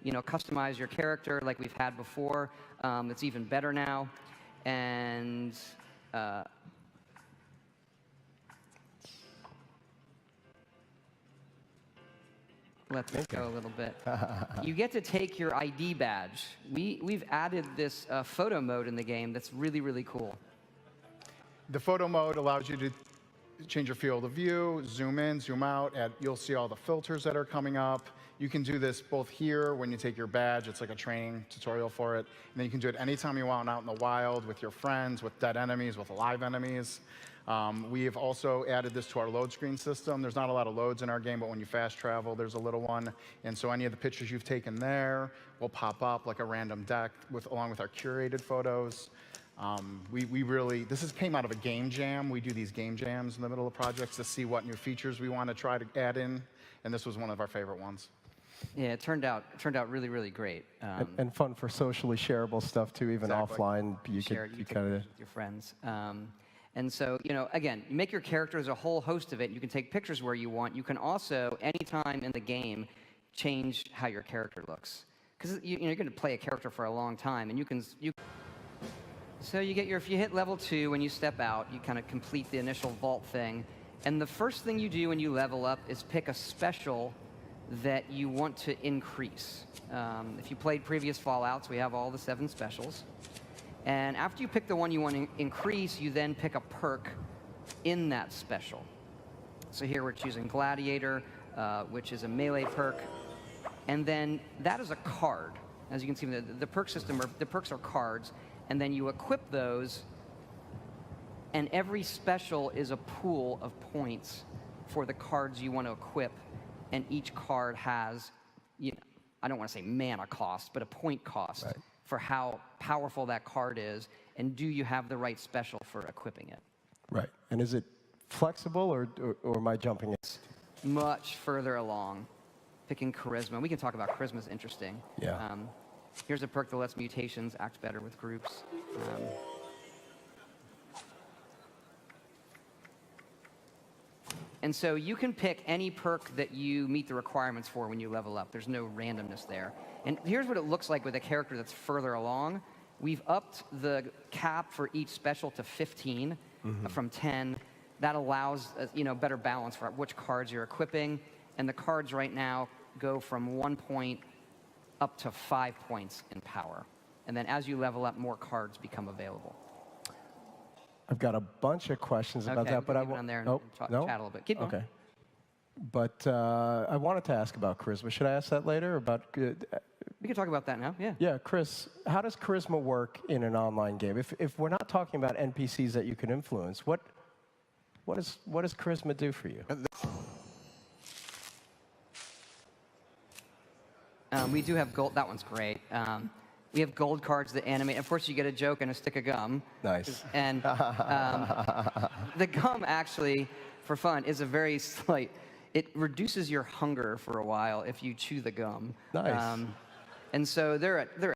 customize your character like we've had before. It's even better now. And let's go a little bit. You get to take your ID badge. We've added this photo mode in the game that's really, really cool. The photo mode allows you to change your field of view, zoom in, zoom out. You'll see all the filters that are coming up. You can do this both here when you take your badge. It's like a training tutorial for it. And then you can do it anytime you want out in the wild with your friends, with dead enemies, with live enemies. We have also added this to our load screen system. There's not a lot of loads in our game, but when you fast travel, there's a little one. And so any of the pictures you've taken there will pop up like a random deck along with our curated photos. This came out of a game jam. We do these game jams in the middle of projects to see what new features we want to try to add in, and this was one of our favorite ones. Yeah, it turned out really, really great. And fun for socially shareable stuff too, even exactly. offline. You kind of with your friends. And so, again, you make your character as a whole host of it. You can take pictures where you want. You can also, anytime in the game, change how your character looks. Because you're going to play a character for a long time, and So if you hit level 2, when you step out, you kind of complete the initial vault thing. And the first thing you do when you level up is pick a special that you want to increase. If you played previous Fallouts, we have all the 7 specials. And after you pick the one you want to increase, you then pick a perk in that special. So here we're choosing Gladiator, which is a melee perk. And then that is a card. As you can see, the perk system, the perks are cards. And then you equip those, and every special is a pool of points for the cards you want to equip. And each card has, I don't want to say mana cost, but a point cost for how powerful that card is, and do you have the right special for equipping it. Right. And is it flexible, or am I jumping it? Much further along. Picking Charisma. We can talk about Charisma is interesting. Yeah. Here's a perk that lets mutations act better with groups. And so you can pick any perk that you meet the requirements for when you level up. There's no randomness there. And here's what it looks like with a character that's further along. We've upped the cap for each special to 15 from 10. That allows better balance for which cards you're equipping. And the cards right now go from 1 point up to 5 points in power. And then as you level up, more cards become available. I've got a bunch of questions about that, but I want on there and chat a little bit. Keep going. Okay. But I wanted to ask about charisma. Should I ask that later? We can talk about that now. Yeah. Yeah, Chris, how does charisma work in an online game? If we're not talking about NPCs that you can influence, what does charisma do for you? We do have gold. That one's great. We have gold cards that animate. Of course, you get a joke and a stick of gum. Nice. And the gum, actually, for fun, is a very slight. It reduces your hunger for a while if you chew the gum. Nice. And so they're